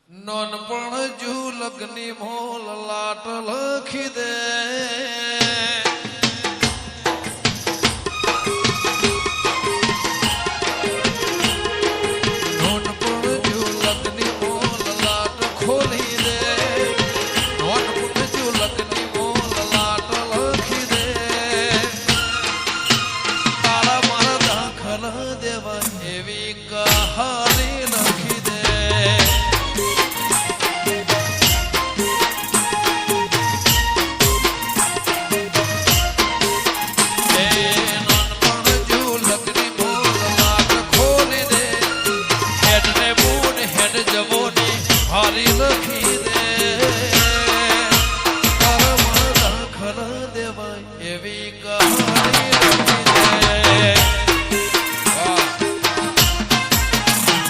નોનપણ જુ લગ્ની મોલ લાટ લખી દે નોનપણ જુ લગ્ની મોલ લાટ ખોલી દે નોનપણ જુ લગ્ની મોલ લાટ લખી દે તારા મારા દાખલ દેવા એવી કહાની લખી દે હારી લખી દે તારા દાખલ દેવાય એવી કહાની લખી દે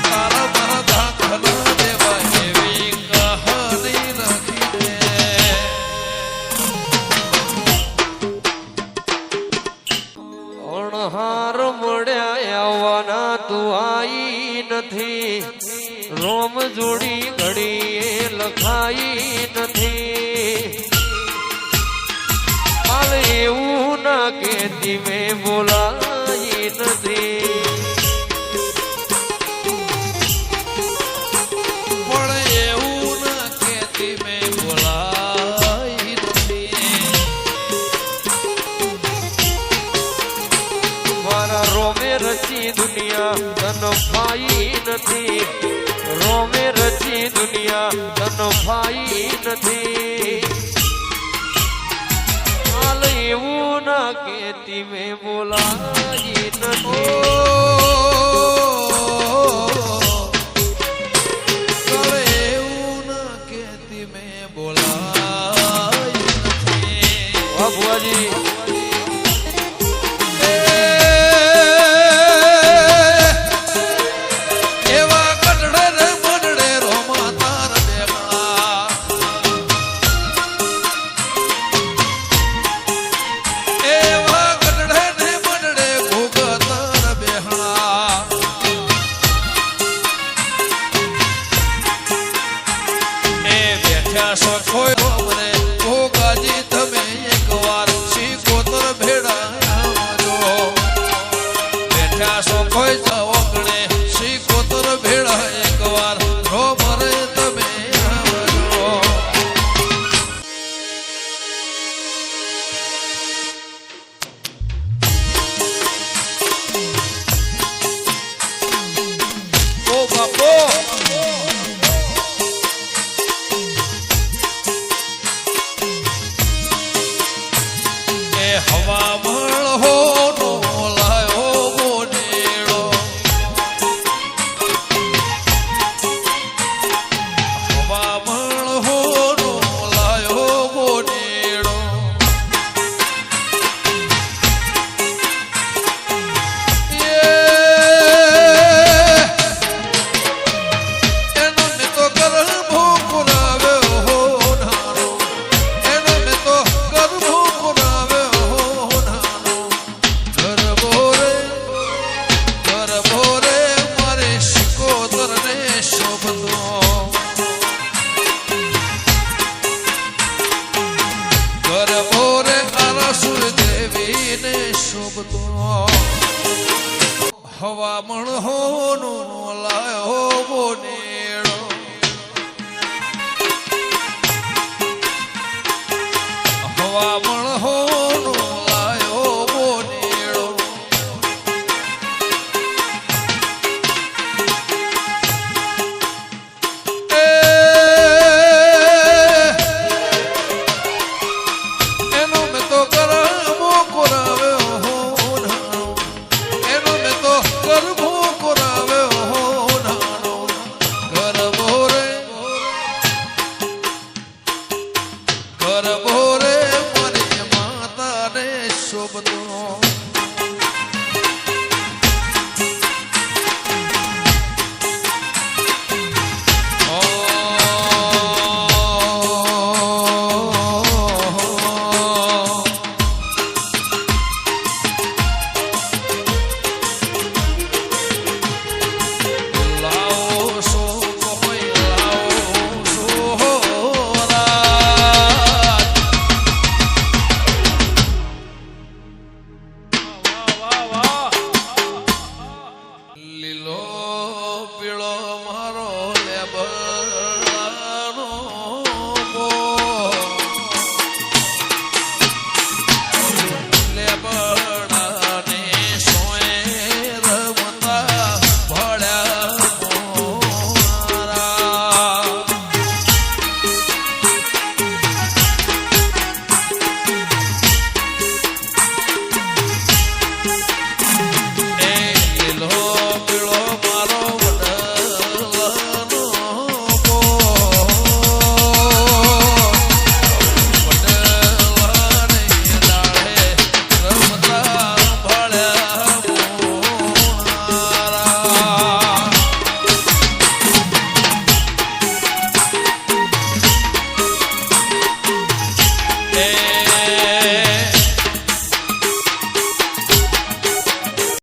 તારા દાખલ દેવાય એવી કહાની લખી દે અણહાર મળ્યા આવવાના તું આઈ નથી રોમ જોડી ઘડીએ લખાઈ નથી હાલ એવું ના કેતી મેં બોલાઈ નથી પણ એવું ના કેતી મેં બોલાઈ નથી મારા રોમે રચી દુનિયા તન ફાઈ નથી રોમે રચી દુનિયા તન ફાઈ નથી હાલ એવું ના કેતી મેં બોલાઈ નથી હવે એવું ના કેતી મેં બોલાઈ નથી વાહ ભુવાજી જય